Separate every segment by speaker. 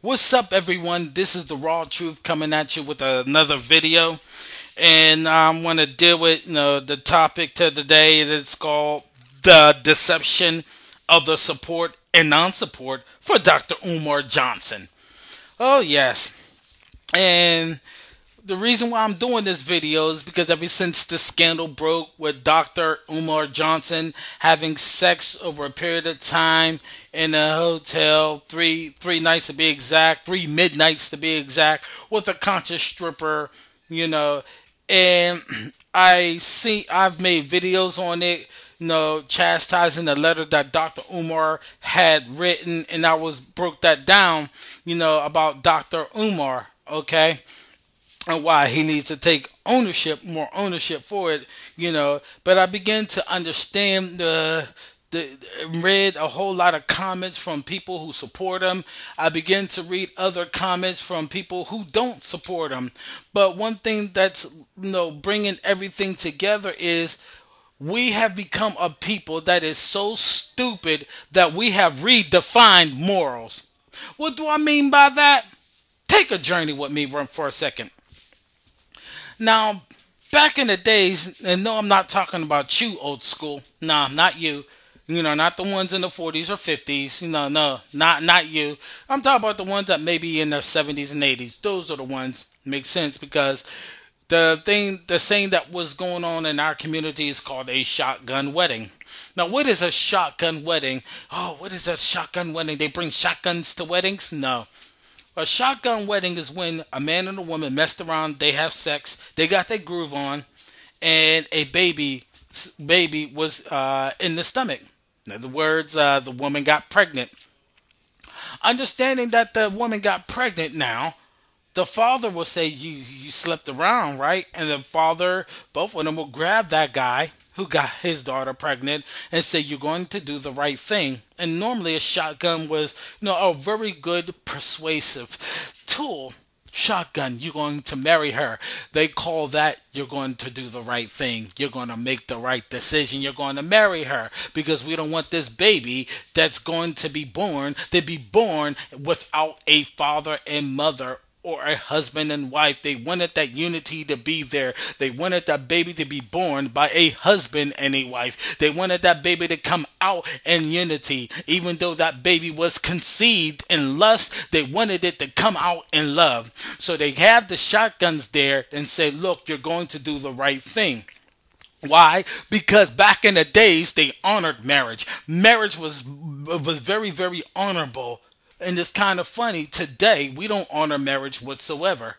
Speaker 1: What's up, everyone? This is the Raw Truth coming at you with another video, and I'm going to deal with the topic to today. That's called the deception of the support and non-support for Dr. Umar Johnson. Oh yes, and the reason why I'm doing this video is because ever since the scandal broke with Dr. Umar Johnson having sex over a period of time in a hotel, three nights to be exact, three midnights to be exact, with a conscious stripper, you know, and I've made videos on it, chastising the letter that Dr. Umar had written, and I was broke that down, about Dr. Umar, okay, and why he needs to take more ownership for it, But I began to understand read a whole lot of comments from people who support him. I began to read other comments from people who don't support him. But one thing that's bringing everything together is we have become a people that is so stupid that we have redefined morals. What do I mean by that? Take a journey with me for a second. Now, back in the days, and no, I'm not talking about you, old school. Nah, not you. Not the ones in the 40s or 50s. No, not you. I'm talking about the ones that maybe in their 70s and 80s. Those are the ones. Make sense because the saying that was going on in our community is called a shotgun wedding. Now, what is a shotgun wedding? Oh, what is a shotgun wedding? They bring shotguns to weddings? No. A shotgun wedding is when a man and a woman messed around, they have sex, they got their groove on, and a baby was in the stomach. In other words, the woman got pregnant. Understanding that the woman got pregnant now, the father will say, you slept around, right? And the father, both of them will grab that guy who got his daughter pregnant and say, you're going to do the right thing. And normally a shotgun was, a very good persuasive tool. Shotgun, you're going to marry her. They call that you're going to do the right thing. You're going to make the right decision. You're going to marry her because we don't want this baby that's going to be born without a father and mother or a husband and wife. They wanted that unity to be there. They wanted that baby to be born by a husband and a wife. They wanted that baby to come out in unity. Even though that baby was conceived in lust, they wanted it to come out in love. So they have the shotguns there and say, look, you're going to do the right thing. Why? Because back in the days, they honored marriage. Marriage was very, very honorable. And it's kind of funny, today we don't honor marriage whatsoever.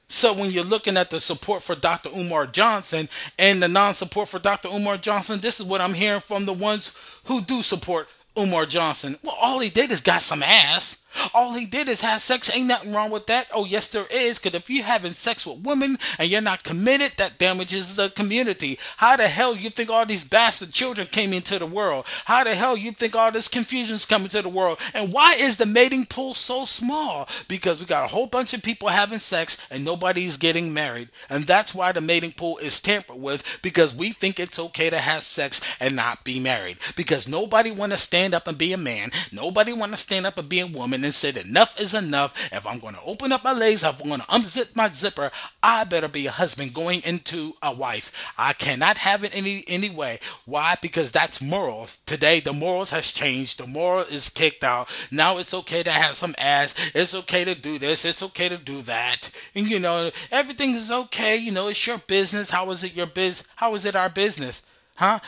Speaker 1: So when you're looking at the support for Dr. Umar Johnson and the non-support for Dr. Umar Johnson, this is what I'm hearing from the ones who do support Umar Johnson. Well, all he did is got some ass. All he did is have sex. Ain't nothing wrong with that. Oh, yes, there is. Because if you're having sex with women and you're not committed, that damages the community. How the hell you think all these bastard children came into the world? How the hell you think all this confusion's coming to the world? And why is the mating pool so small? Because we got a whole bunch of people having sex and nobody's getting married. And that's why the mating pool is tampered with, because we think it's okay to have sex and not be married. Because nobody want to stand up and be a man. Nobody want to stand up and be a woman and said enough is enough. If I'm going to open up my legs, if I'm going to unzip my zipper, I better be a husband going into a wife. I cannot have it any way. Why? Because that's morals. Today the morals has changed. The moral is kicked out. Now it's okay to have some ass. It's okay to do this. It's okay to do that. And everything is okay. It's your business. How is it your how is it our business? Huh?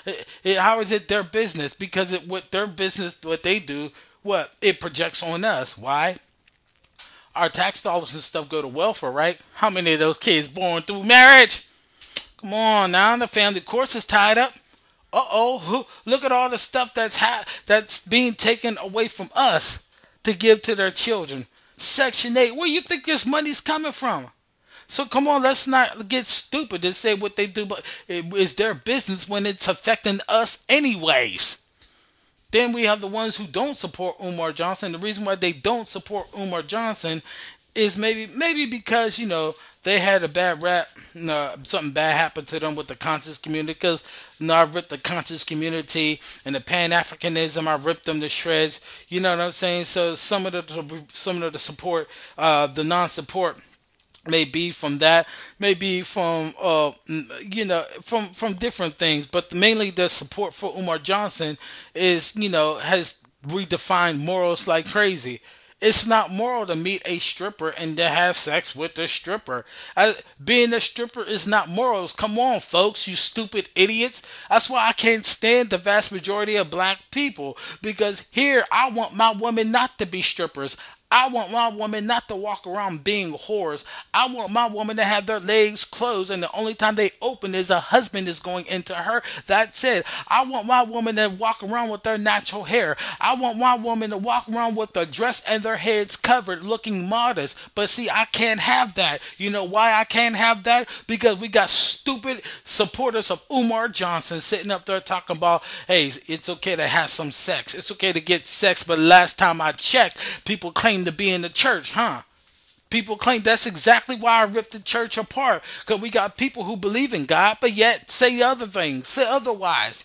Speaker 1: How is it their business? Because what their business, what they do, it projects on us. Why? Our tax dollars and stuff go to welfare, right? How many of those kids born through marriage? Come on now, the family course is tied up. Look at all the stuff that's being taken away from us to give to their children. Section 8, where you think this money's coming from? So come on, let's not get stupid and say what they do, but it is their business when it's affecting us anyways. Then we have the ones who don't support Umar Johnson. The reason why they don't support Umar Johnson is maybe because they had a bad rap. Something bad happened to them with the conscious community because I ripped the conscious community and the Pan Africanism. I ripped them to shreds. You know what I'm saying? So some of the support, the non-support may be from that, may be from from different things, but mainly the support for Umar Johnson is has redefined morals like crazy. It's not moral to meet a stripper and to have sex with a stripper. Being a stripper is not morals. Come on, folks, you stupid idiots. That's why I can't stand the vast majority of black people. Because here, I want my women not to be strippers. I want my woman not to walk around being whores. I want my woman to have their legs closed and the only time they open is a husband is going into her. That's it. I want my woman to walk around with their natural hair. I want my woman to walk around with a dress and their heads covered looking modest. But see, I can't have that. You know why I can't have that? Because we got stupid supporters of Umar Johnson sitting up there talking about, hey, it's okay to have some sex. It's okay to get sex, but last time I checked, people claim to be in the church, huh? People claim that's exactly why I ripped the church apart. Because we got people who believe in God, but yet say other things, say otherwise.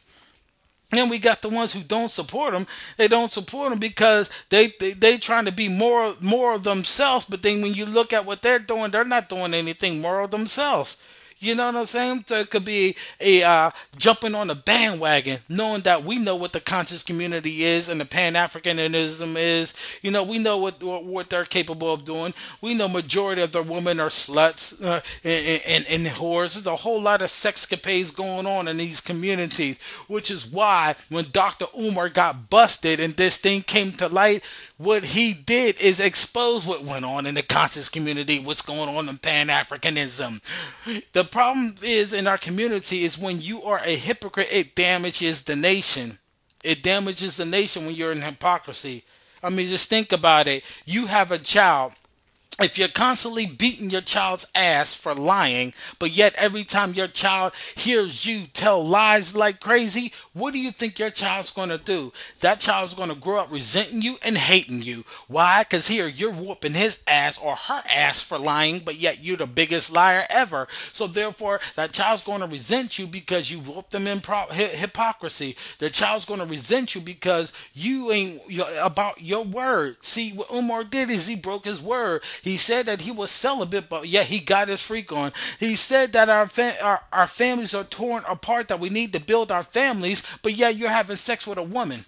Speaker 1: And we got the ones who don't support them. They don't support them because they trying to be more of themselves. But then when you look at what they're doing, they're not doing anything moral themselves. You know what I'm saying? So it could be a jumping on the bandwagon, knowing that we know what the conscious community is and the Pan Africanism is. You know, we know what they're capable of doing. We know majority of their women are sluts and whores. There's a whole lot of sexcapades going on in these communities, which is why when Dr. Umar got busted and this thing came to light, what he did is expose what went on in the conscious community, what's going on in Pan Africanism. The problem is in our community is when you are a hypocrite, it damages the nation. It damages the nation when you're in hypocrisy. I mean, just think about it. You have a child. If you're constantly beating your child's ass for lying, but yet every time your child hears you tell lies like crazy, what do you think your child's going to do? That child's going to grow up resenting you and hating you. Why? Because here you're whooping his ass or her ass for lying, but yet you're the biggest liar ever. So therefore, that child's going to resent you because you whooped them in hypocrisy. The child's going to resent you because you ain't about your word. See, what Umar did is he broke his word. He said that he was celibate, but yet he got his freak on. He said that our families are torn apart, that we need to build our families, but yet you're having sex with a woman.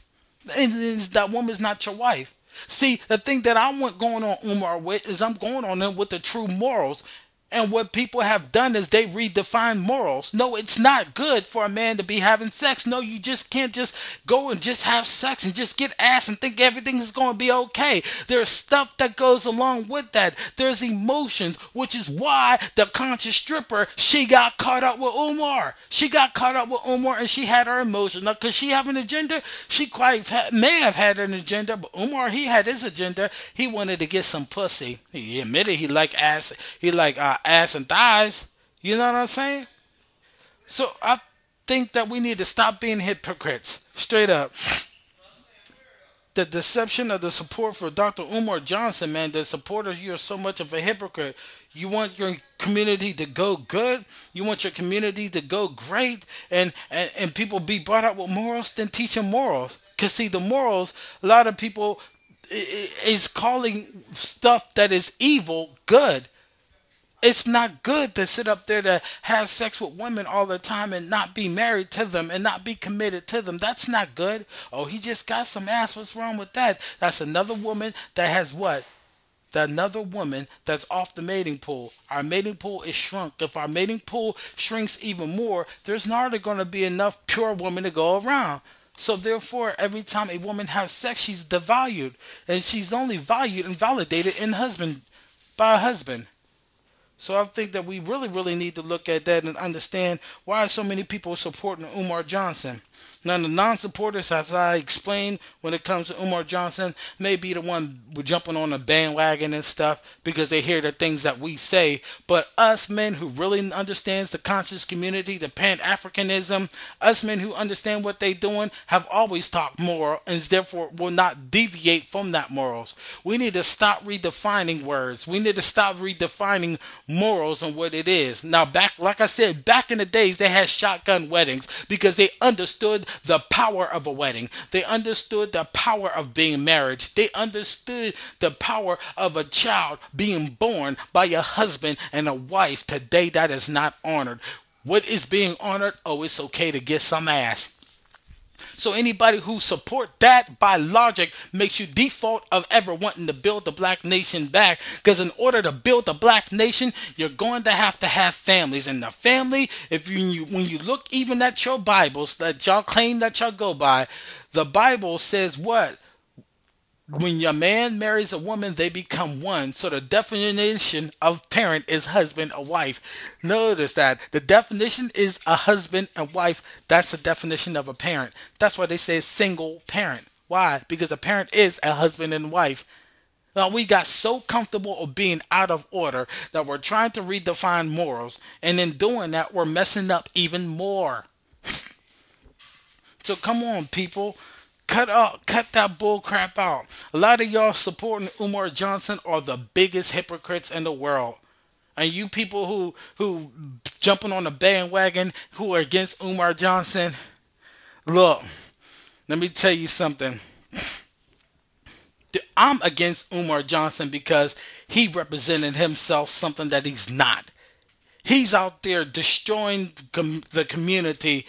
Speaker 1: And that woman's not your wife. See, the thing that I want going on Umar with is I'm going on him with the true morals. And what people have done is they redefine morals. No, it's not good for a man to be having sex. No, you just can't just go and just have sex and just get ass and think everything is going to be okay. There's stuff that goes along with that. There's emotions, which is why the conscious stripper, she got caught up with Umar. She got caught up with Umar and she had her emotions. Now, could she have an agenda? She quite may have had an agenda, but Umar, he had his agenda. He wanted to get some pussy. He admitted he liked ass. He liked ass and thighs. You know what I'm saying? So I think that we need to stop being hypocrites. Straight up. The deception of the support for Dr. Umar Johnson, man, the supporters, you're so much of a hypocrite. You want your community to go good. You want your community to go great. And people be brought up with morals, then teach them morals. Because see, the morals, a lot of people is calling stuff that is evil good. It's not good to sit up there to have sex with women all the time and not be married to them and not be committed to them. That's not good. Oh, he just got some ass. What's wrong with that? That's another woman that has what? Another woman that's off the mating pool. Our mating pool is shrunk. If our mating pool shrinks even more, there's not going to be enough pure women to go around. So therefore, every time a woman has sex, she's devalued. And she's only valued and validated by a husband. So I think that we really, really need to look at that and understand why so many people are supporting Umar Johnson. Now, the non-supporters, as I explained, when it comes to Umar Johnson, may be the one jumping on the bandwagon and stuff because they hear the things that we say. But us men who really understands the conscious community, the Pan-Africanism, us men who understand what they're doing, have always taught moral and therefore will not deviate from that morals. We need to stop redefining words. We need to stop redefining morals and what it is. Now, back, like I said, back in the days, they had shotgun weddings because they understood the power of a wedding. They understood the power of being married. They understood the power of a child being born by a husband and a wife. Today, that is not honored. What is being honored? Oh, it's okay to get some ass. So anybody who support that by logic makes you default of ever wanting to build the black nation back. Because in order to build the black nation, you're going to have families. And the family, if when you look even at your Bibles that y'all claim that y'all go by, the Bible says what? When your man marries a woman, they become one. So the definition of parent is husband or wife. Notice that the definition is a husband and wife. That's the definition of a parent. That's why they say single parent. Why? Because a parent is a husband and wife. Now we got so comfortable of being out of order that we're trying to redefine morals, and in doing that, we're messing up even more. So come on, people. Cut that bull crap out. A lot of y'all supporting Umar Johnson are the biggest hypocrites in the world. And you people who jumping on the bandwagon who are against Umar Johnson, look, let me tell you something. I'm against Umar Johnson because he represented himself something that he's not. He's out there destroying the community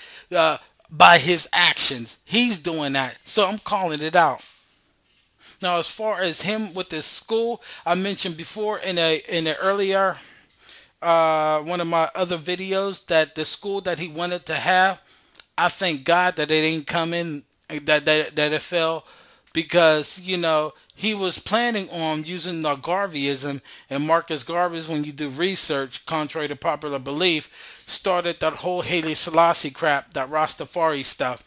Speaker 1: by his actions. He's doing that. So I'm calling it out. Now, as far as him with this school, I mentioned before in a earlier one of my other videos that the school that he wanted to have, I thank God that it didn't come in, that it fell, because he was planning on using the Garveyism, and Marcus Garvey, when you do research, contrary to popular belief, started that whole Haile Selassie crap, that Rastafari stuff.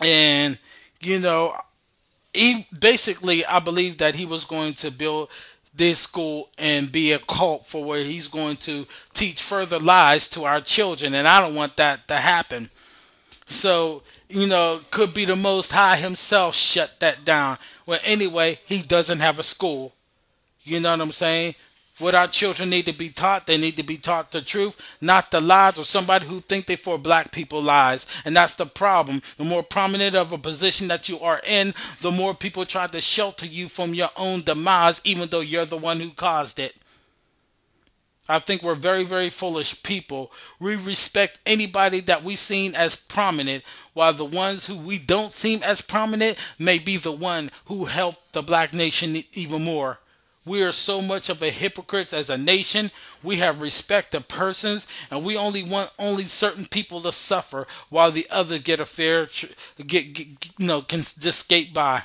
Speaker 1: And he basically, I believe that he was going to build this school and be a cult for where he's going to teach further lies to our children, and I don't want that to happen. So, could be the Most High himself shut that down. Well, anyway, he doesn't have a school. You know what I'm saying? What our children need to be taught, they need to be taught the truth, not the lies or somebody who think they for black people lies. And that's the problem. The more prominent of a position that you are in, the more people try to shelter you from your own demise, even though you're the one who caused it. I think we're very, very foolish people. We respect anybody that we seen as prominent, while the ones who we don't seem as prominent may be the one who helped the black nation even more. We are so much of a hypocrites as a nation. We have respect to persons, and we only want certain people to suffer, while the other get a fair, can just skate by.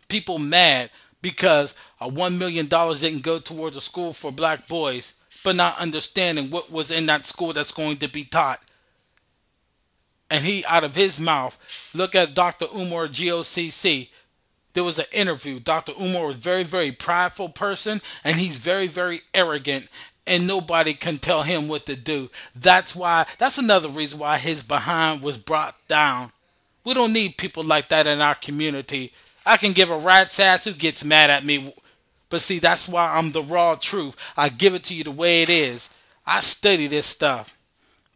Speaker 1: People mad because $1 million didn't go towards a school for black boys, but not understanding what was in that school that's going to be taught. And he, out of his mouth, look at Dr. Umar GOCC. There was an interview. Dr. Umar was a very, very prideful person, and he's very, very arrogant, and nobody can tell him what to do. That's another reason why his behind was brought down. We don't need people like that in our community. I can give a rat's ass who gets mad at me. But see, that's why I'm the raw truth. I give it to you the way it is. I study this stuff.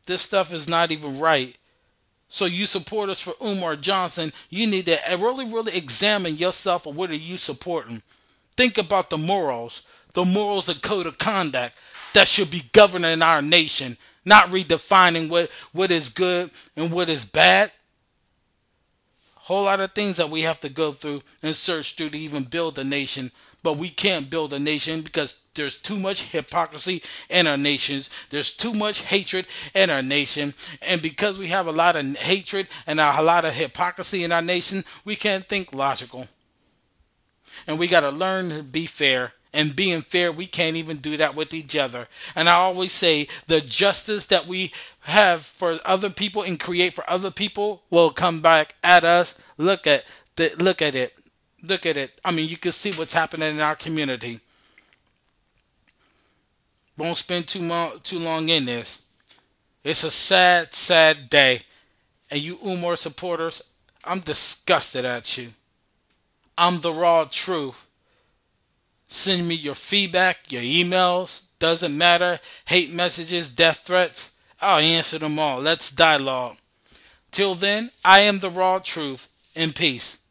Speaker 1: This stuff is not even right. So you supporters for Umar Johnson, you need to really, really examine yourself, or what are you supporting? Think about the morals and code of conduct that should be governing our nation, not redefining what is good and what is bad. Whole lot of things that we have to go through and search through to even build a nation. But we can't build a nation because there's too much hypocrisy in our nations. There's too much hatred in our nation. And because we have a lot of hatred and a lot of hypocrisy in our nation, we can't think logical. And we got to learn to be fair. And being fair, we can't even do that with each other. And I always say the justice that we have for other people and create for other people will come back at us. Look at it. Look at it. I mean, you can see what's happening in our community. Won't spend too long in this. It's a sad, sad day. And you Umar supporters, I'm disgusted at you. I'm the raw truth. Send me your feedback, your emails, doesn't matter. Hate messages, death threats. I'll answer them all. Let's dialogue. Till then, I am the raw truth. In peace.